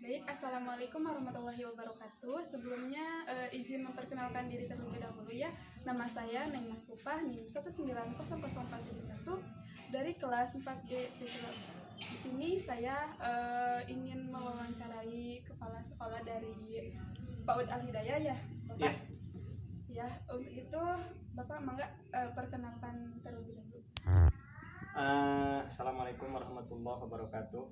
Baik, Assalamualaikum warahmatullahi wabarakatuh. Sebelumnya izin memperkenalkan diri terlebih dahulu ya. Nama saya Neng Mas Pupah, NIM 1900471 dari kelas 4D Fitrah. Di sini saya ingin mewawancarai kepala sekolah dari PAUD Al-Hidayah ya, Bapak. Iya. Ya, untuk itu Bapak mangga perkenalkan terlebih dahulu. Assalamualaikum warahmatullahi wabarakatuh.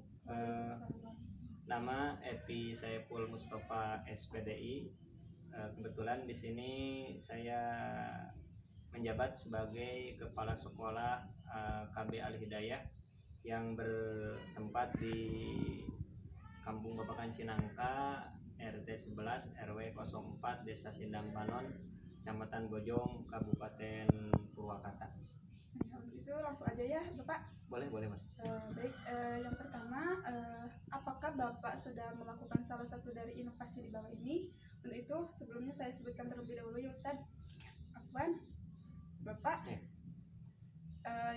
Nama Epi Saiful Mustafa SPDI. Kebetulan di sini saya menjabat sebagai kepala sekolah KB Al-Hidayah yang bertempat di Kampung Babakan Cinangka, RT 11 RW 04 Desa Sindang Panon, Kecamatan Bojong, Kabupaten Purwakarta. Untuk itu langsung aja ya, Bapak. Boleh. Baik, yang pertama, apakah Bapak sudah melakukan salah satu dari inovasi di bawah ini? Untuk itu, sebelumnya saya sebutkan terlebih dahulu ya Ustadz. Afwan, Bapak.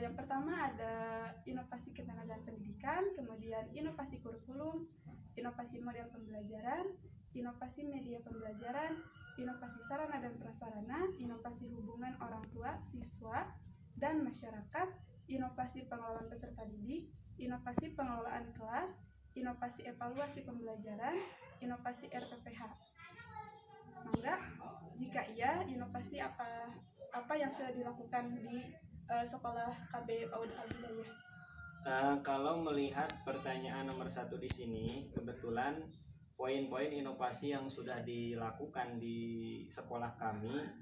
Yang pertama ada inovasi ketenagaan pendidikan, kemudian inovasi kurikulum, inovasi model pembelajaran, inovasi media pembelajaran, inovasi sarana dan prasarana, inovasi hubungan orang tua, siswa, dan masyarakat, inovasi pengelolaan peserta didik, inovasi pengelolaan kelas, inovasi evaluasi pembelajaran, inovasi RPPH. Mangga, jika iya, inovasi apa yang sudah dilakukan di sekolah KB PAUD Al-Hidayah? Kalau melihat pertanyaan nomor 1 di sini, kebetulan poin-poin inovasi yang sudah dilakukan di sekolah kami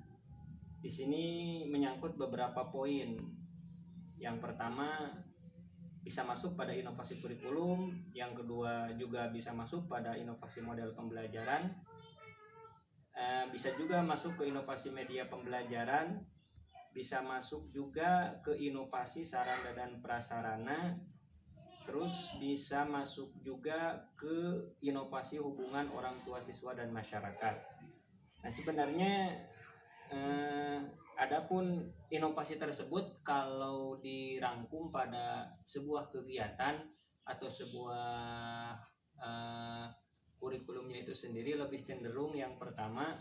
di sini menyangkut beberapa poin. Yang pertama bisa masuk pada inovasi kurikulum, yang kedua juga bisa masuk pada inovasi model pembelajaran, bisa juga masuk ke inovasi media pembelajaran, bisa masuk juga ke inovasi sarana dan prasarana, terus bisa masuk juga ke inovasi hubungan orang tua siswa dan masyarakat. Nah, sebenarnya adapun inovasi tersebut kalau dirangkum pada sebuah kegiatan atau sebuah kurikulumnya itu sendiri lebih cenderung yang pertama,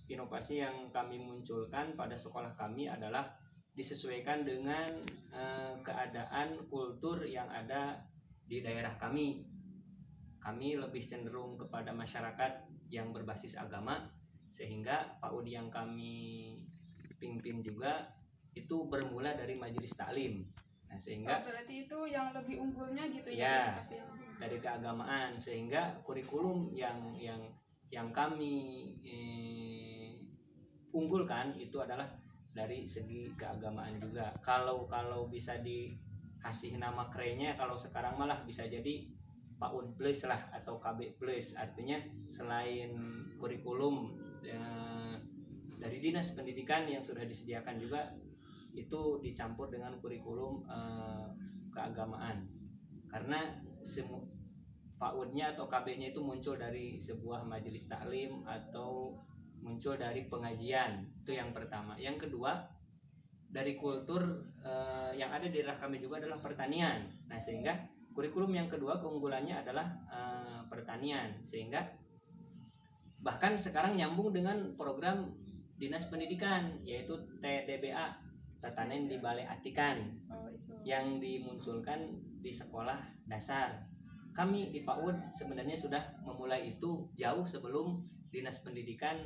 inovasi yang kami munculkan pada sekolah kami adalah disesuaikan dengan keadaan kultur yang ada di daerah kami. Kami lebih cenderung kepada masyarakat yang berbasis agama, sehingga PAUD yang kami pimpin juga itu bermula dari majelis taklim. Nah, sehingga berarti itu yang lebih unggulnya gitu ya, ya, dari keagamaan, sehingga kurikulum yang kami unggulkan itu adalah dari segi keagamaan juga. Kalau bisa dikasih nama kerennya, kalau sekarang malah bisa jadi PAUD Plus lah atau KB Plus, artinya selain kurikulum dari dinas pendidikan yang sudah disediakan juga itu dicampur dengan kurikulum keagamaan, karena PAUD-nya atau KB-nya itu muncul dari sebuah majelis taklim atau muncul dari pengajian. Itu yang pertama. Yang kedua, dari kultur yang ada di daerah kami juga adalah pertanian. Nah, sehingga kurikulum yang kedua keunggulannya adalah pertanian, sehingga bahkan sekarang nyambung dengan program dinas pendidikan, yaitu TDBA, Tatanen di Balai Atikan, yang dimunculkan di sekolah dasar. Kami di PAUD sebenarnya sudah memulai itu jauh sebelum dinas pendidikan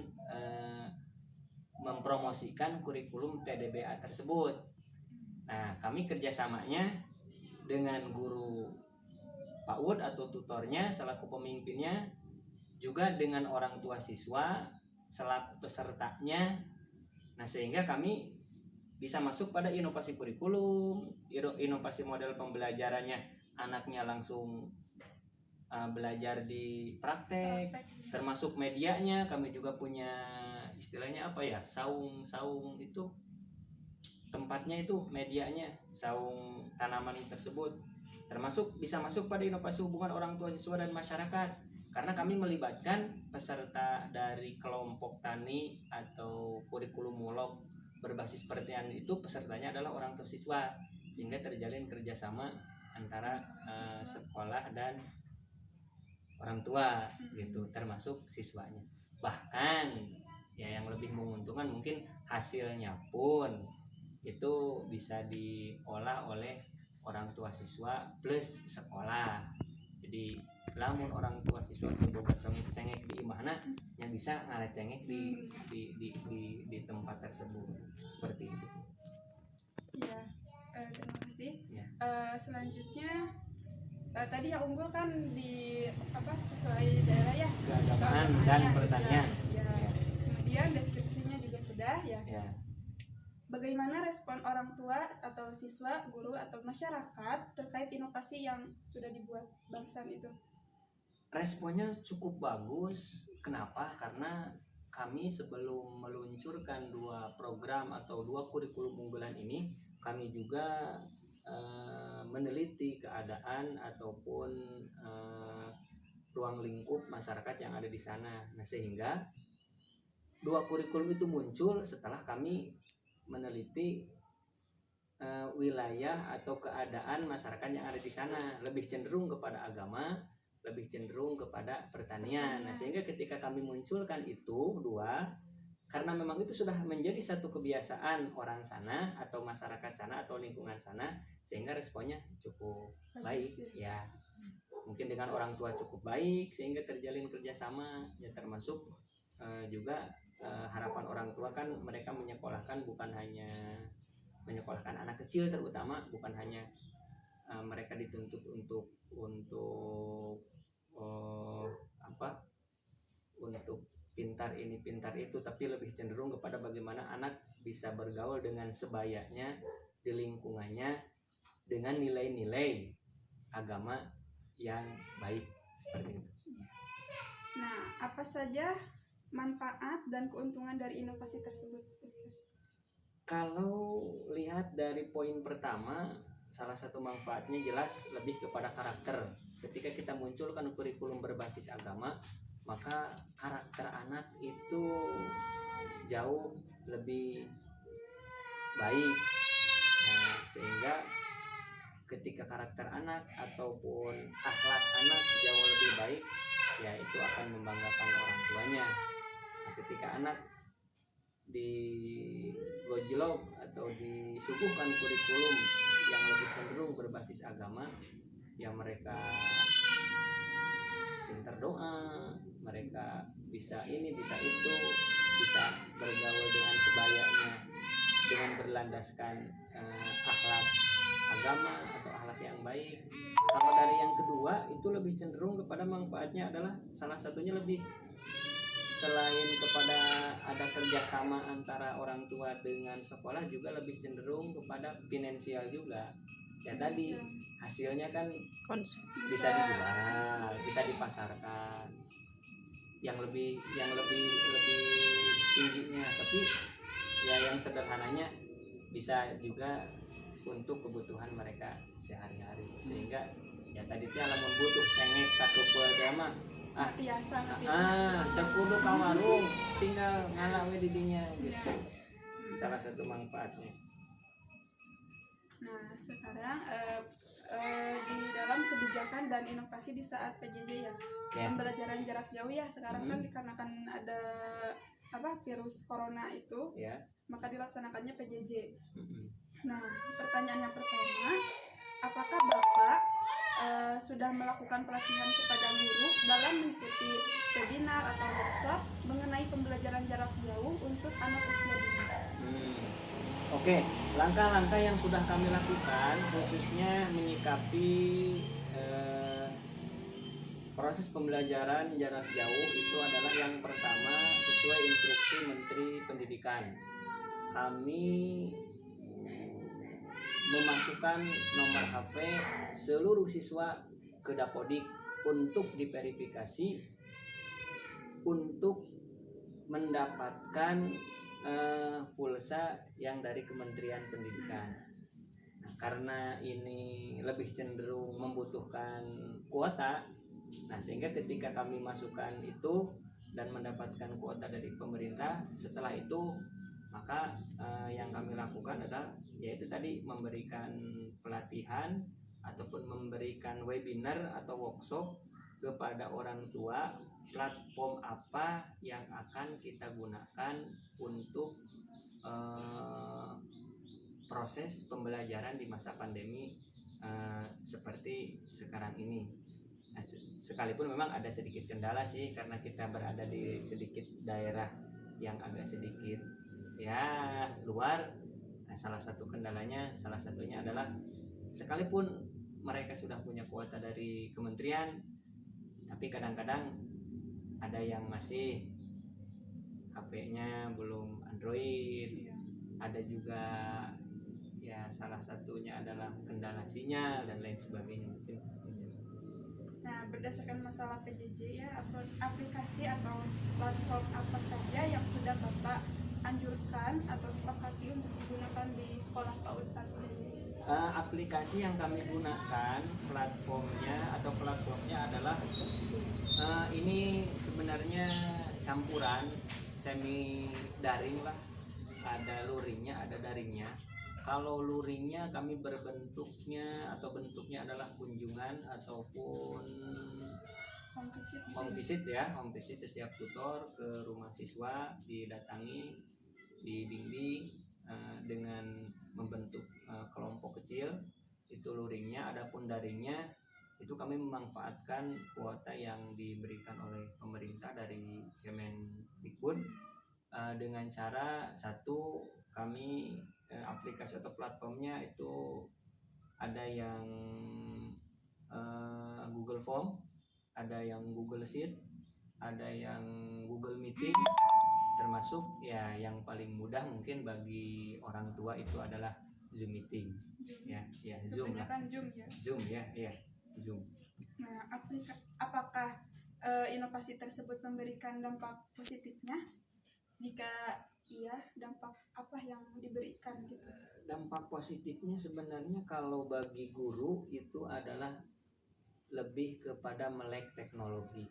mempromosikan kurikulum TDBA tersebut. Nah, kami kerjasamanya dengan guru PAUD atau tutornya selaku pemimpinnya, juga dengan orang tua siswa selaku pesertanya. Nah, sehingga kami bisa masuk pada inovasi kurikulum, inovasi model pembelajarannya, anaknya langsung belajar di praktek, termasuk medianya. Kami juga punya istilahnya apa ya, saung itu tempatnya, itu medianya saung tanaman tersebut, termasuk bisa masuk pada inovasi hubungan orang tua siswa dan masyarakat, karena kami melibatkan peserta dari kelompok tani atau kurikulum mulok berbasis pertanian. Itu pesertanya adalah orang tua siswa, sehingga terjalin kerjasama antara sekolah dan orang tua gitu, termasuk siswanya. Bahkan ya yang lebih menguntungkan mungkin hasilnya pun itu bisa diolah oleh orang tua siswa plus sekolah. Jadi lamun orang tua siswa itu boga cengek di imahna yang bisa ngalecengek di tempat tersebut seperti itu. Ya, terima kasih. Ya. Selanjutnya tadi yang unggul kan di apa sesuai daerah ya, Keagamaan dan pertanian. Ya. Kemudian deskripsinya juga sudah ya. Ya. Bagaimana respon orang tua atau siswa, guru atau masyarakat terkait inovasi yang sudah dibuat Bangsan itu? Responnya cukup bagus. Kenapa? Karena kami sebelum meluncurkan 2 program atau 2 kurikulum unggulan ini, kami juga meneliti keadaan ataupun ruang lingkup masyarakat yang ada di sana. Nah, sehingga 2 kurikulum itu muncul setelah kami meneliti wilayah atau keadaan masyarakat yang ada di sana, lebih cenderung kepada agama, lebih cenderung kepada pertanian. Nah, sehingga ketika kami munculkan itu 2, karena memang itu sudah menjadi satu kebiasaan orang sana atau masyarakat sana atau lingkungan sana, sehingga responnya cukup baik ya. Mungkin dengan orang tua cukup baik sehingga terjalin kerjasama ya, termasuk juga harapan orang tua kan mereka menyekolahkan bukan hanya menyekolahkan anak kecil, terutama bukan hanya mereka dituntut untuk untuk pintar ini pintar itu, tapi lebih cenderung kepada bagaimana anak bisa bergaul dengan sebayanya di lingkungannya dengan nilai-nilai agama yang baik seperti itu. Nah, apa saja manfaat dan keuntungan dari inovasi tersebut, Ustaz? Kalau lihat dari poin pertama, salah satu manfaatnya jelas lebih kepada karakter. Ketika kita munculkan kurikulum berbasis agama, maka karakter anak itu jauh lebih baik. Nah, sehingga ketika karakter anak ataupun akhlak anak jauh lebih baik, ya itu akan membanggakan orang tuanya. Nah, ketika anak di gojlok atau disuguhkan kurikulum yang lebih cenderung berbasis agama, ya mereka pintar doa, mereka bisa ini bisa itu, bisa bergaul dengan sebayanya dengan berlandaskan akhlak agama atau akhlak yang baik. Kalau dari yang kedua itu lebih cenderung kepada manfaatnya adalah salah satunya lebih selain kepada ada kerjasama antara orang tua dengan sekolah, juga lebih cenderung kepada finansial juga. Ya tadi hasilnya kan bisa dijual, bisa dipasarkan, yang lebih tingginya, tapi ya yang sederhananya bisa juga untuk kebutuhan mereka sehari-hari. Sehingga ya tadi teh lamun butuh cengek sakeupeu teh mah terkudu ka warung tinggal ngalawe di dinya gitu. Salah satu manfaatnya. Nah, sekarang di dalam kebijakan dan inovasi di saat PJJ ya, pembelajaran jarak jauh ya, sekarang kan dikarenakan ada virus corona itu, maka dilaksanakannya PJJ. Nah, pertanyaan yang pertama, apakah Bapak sudah melakukan pelatihan kepada guru dalam mengikuti webinar atau workshop mengenai pembelajaran jarak jauh untuk anak usia dini? Oke, langkah-langkah yang sudah kami lakukan khususnya menyikapi proses pembelajaran jarak jauh itu adalah yang pertama, sesuai instruksi Menteri Pendidikan, kami memasukkan nomor HP seluruh siswa ke Dapodik untuk diverifikasi untuk mendapatkan pulsa yang dari Kementerian Pendidikan. Nah, karena ini lebih cenderung membutuhkan kuota, nah sehingga ketika kami masukkan itu dan mendapatkan kuota dari pemerintah, setelah itu maka yang kami lakukan adalah yaitu tadi memberikan pelatihan ataupun memberikan webinar atau workshop kepada orang tua platform apa yang akan kita gunakan untuk proses pembelajaran di masa pandemi seperti sekarang ini. Nah, sekalipun memang ada sedikit kendala sih karena kita berada di sedikit daerah yang agak sedikit ya luar. Nah, salah satunya adalah sekalipun mereka sudah punya kuota dari kementerian, tapi kadang-kadang ada yang masih HP-nya belum Android, ada juga ya salah satunya adalah kendala sinyal dan lain sebagainya mungkin. Nah, berdasarkan masalah PJJ ya, aplikasi atau platform apa saja yang sudah Bapak anjurkan atau sepakati untuk digunakan di sekolah PAUD Tanpa ini? Aplikasi yang kami gunakan platformnya adalah ini sebenarnya campuran semi daring lah, ada luringnya ada daringnya. Kalau luringnya kami bentuknya adalah kunjungan ataupun home visit setiap tutor ke rumah siswa, didatangi, dibimbing dengan membentuk kelompok kecil, itu luringnya. Adapun daringnya itu kami memanfaatkan kuota yang diberikan oleh pemerintah dari Kemendikbud dengan cara satu, kami aplikasi atau platformnya itu ada yang Google Form, ada yang Google Sheet, ada yang Google Meeting, termasuk ya yang paling mudah mungkin bagi orang tua itu adalah Zoom Meeting. Ya Zoom lah. Zoom ya. Zoom. Nah, apakah inovasi tersebut memberikan dampak positifnya? Jika iya, dampak apa yang diberikan gitu? Dampak positifnya sebenarnya kalau bagi guru itu adalah lebih kepada melek teknologi.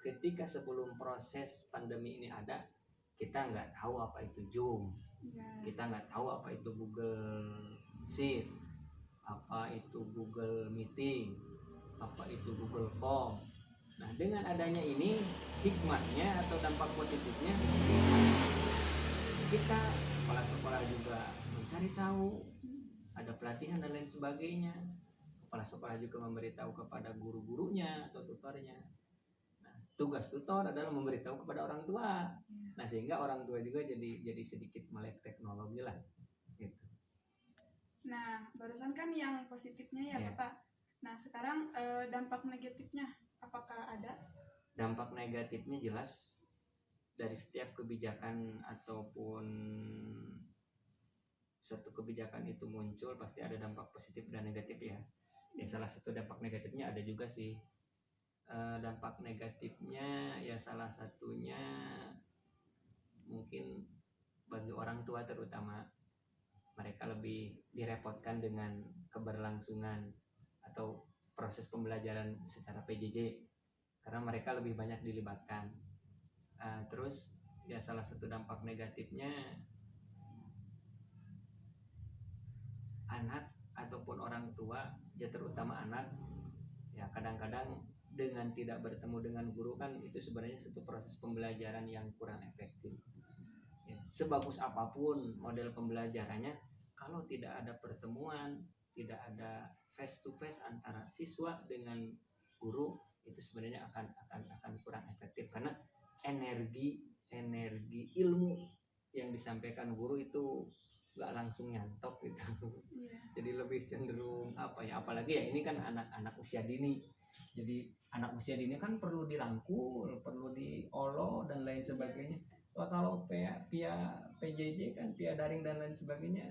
Ketika sebelum proses pandemi ini ada, kita nggak tahu apa itu Zoom, kita nggak tahu apa itu Google Sheet, apa itu Google Meeting, apa itu Google Form. Nah, dengan adanya ini, hikmahnya atau dampak positifnya, kita kepala sekolah juga mencari tahu, ada pelatihan dan lain sebagainya. Kepala sekolah juga memberitahu kepada guru-gurunya atau tutornya. Nah, tugas tutor adalah memberitahu kepada orang tua. Nah, sehingga orang tua juga jadi sedikit melek teknologi lah. Gitu. Nah, barusan kan yang positifnya ya Bapak. Nah, sekarang dampak negatifnya apakah ada? Dampak negatifnya jelas dari setiap kebijakan ataupun satu kebijakan itu muncul pasti ada dampak positif dan negatif ya. Ya salah satu dampak negatifnya ada juga sih. Dampak negatifnya ya salah satunya mungkin bagi orang tua terutama, mereka lebih direpotkan dengan keberlangsungan atau proses pembelajaran secara PJJ karena mereka lebih banyak dilibatkan. Terus ya salah satu dampak negatifnya, anak ataupun orang tua, ya terutama anak, ya kadang-kadang dengan tidak bertemu dengan guru kan itu sebenarnya satu proses pembelajaran yang kurang efektif. Ya, sebagus apapun model pembelajarannya, kalau tidak ada pertemuan, tidak ada face to face antara siswa dengan guru, itu sebenarnya akan kurang efektif karena energi ilmu yang disampaikan guru itu nggak langsung nyantok gitu. Jadi lebih cenderung apalagi ya ini kan anak-anak usia dini, jadi anak usia dini kan perlu dirangkul, perlu diolo dan lain sebagainya. Kalau via PJJ kan via daring dan lain sebagainya,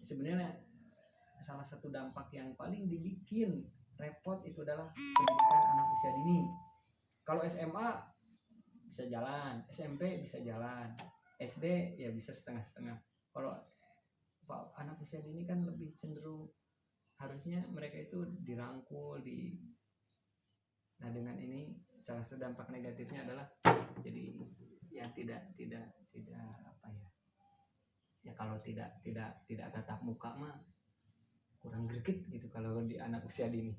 sebenarnya salah satu dampak yang paling dibikin repot itu adalah pendidikan anak usia dini. Kalau SMA bisa jalan, SMP bisa jalan, SD ya bisa setengah-setengah. Kalau anak usia dini kan lebih cenderung harusnya mereka itu dirangkul Nah, dengan ini salah satu dampak negatifnya adalah jadi ya tidak ya kalau tidak tatap muka mah kurang greget gitu kalau di anak usia dini.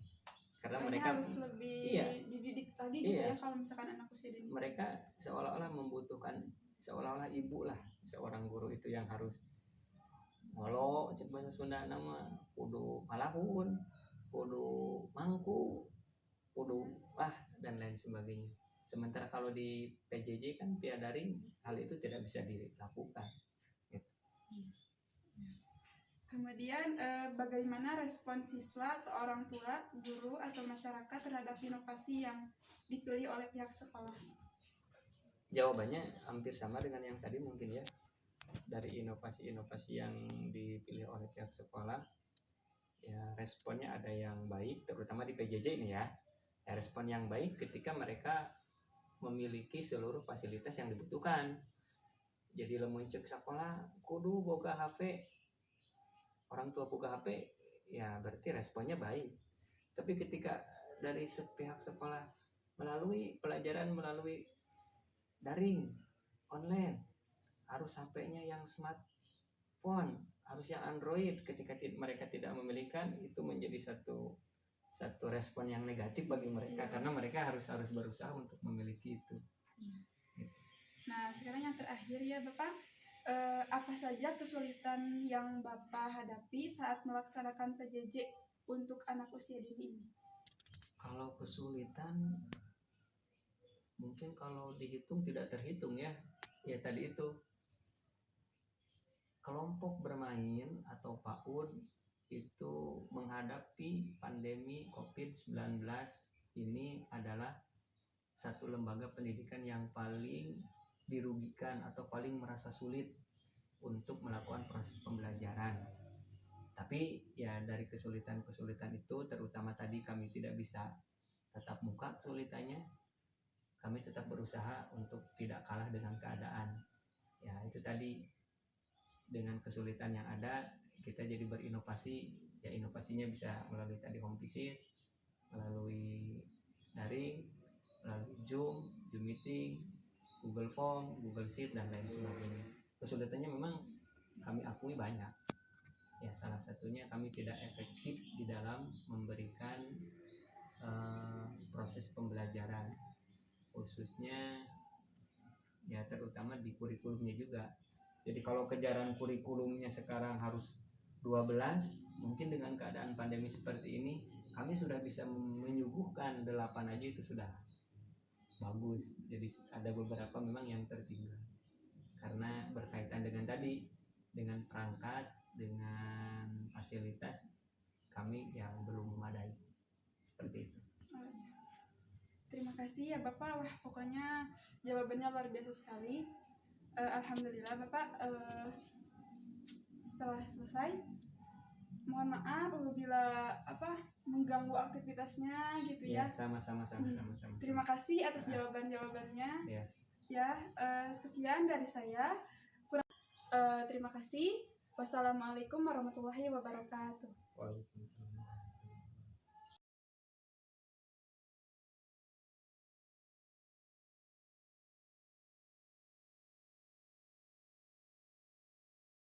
karena Soalnya mereka harus lebih iya. dididik lagi gitu Iya. ya kalau misalkan anak usia dini. Mereka seolah-olah membutuhkan, seolah-olah ibu lah, seorang guru itu yang harus ngolo cek bahasa Sunda nama kudu malahun, kudu mangku, kudu dan lain sebagainya. Sementara kalau di PJJ kan via daring hal itu tidak bisa dilakukan. Kemudian bagaimana respon siswa atau orang tua, guru atau masyarakat terhadap inovasi yang dipilih oleh pihak sekolah? Jawabannya hampir sama dengan yang tadi mungkin ya. Dari inovasi-inovasi yang dipilih oleh pihak sekolah, ya responnya ada yang baik, terutama di PJJ ini ya. Respon yang baik ketika mereka memiliki seluruh fasilitas yang dibutuhkan. Jadi lamun cek sekolah kudu boga HP, orang tua boga HP, ya berarti responnya baik. Tapi ketika dari pihak sekolah melalui pelajaran melalui daring, online, harus HP-nya yang smartphone, harus yang Android, ketika mereka tidak memilikan, itu menjadi satu respon yang negatif bagi mereka, karena mereka harus berusaha untuk memiliki itu. Nah, sekarang yang terakhir ya Bapak, apa saja kesulitan yang Bapak hadapi saat melaksanakan PJJ untuk anak usia dini ini? Kalau kesulitan mungkin kalau dihitung tidak terhitung ya tadi itu kelompok bermain atau PAUD itu menghadapi pandemi COVID-19 ini adalah satu lembaga pendidikan yang paling dirugikan atau paling merasa sulit untuk melakukan proses pembelajaran. Tapi ya dari kesulitan-kesulitan itu, terutama tadi kami tidak bisa tatap muka kesulitannya, kami tetap berusaha untuk tidak kalah dengan keadaan. Ya itu tadi, dengan kesulitan yang ada kita jadi berinovasi. Ya inovasinya bisa melalui tadi home visit, melalui daring, melalui Zoom meeting, Google Form, Google Sheet dan lain sebagainya. Kesulitannya memang kami akui banyak. Ya salah satunya kami tidak efektif di dalam memberikan proses pembelajaran, khususnya ya terutama di kurikulumnya juga. Jadi kalau kejaran kurikulumnya sekarang harus 12, mungkin dengan keadaan pandemi seperti ini kami sudah bisa menyuguhkan 8 aja, itu sudah bagus. Jadi ada beberapa memang yang tertinggal karena berkaitan dengan tadi, dengan perangkat, dengan fasilitas kami yang belum memadai, seperti itu. Terima kasih ya Bapak, wah pokoknya jawabannya luar biasa sekali. Alhamdulillah Bapak, setelah selesai, mohon maaf apabila mengganggu aktivitasnya gitu ya. Sama-sama. Terima kasih atas jawaban-jawabannya. Ya, sekian dari saya. Terima kasih. Wassalamualaikum warahmatullahi wabarakatuh. Waalaikumsalam.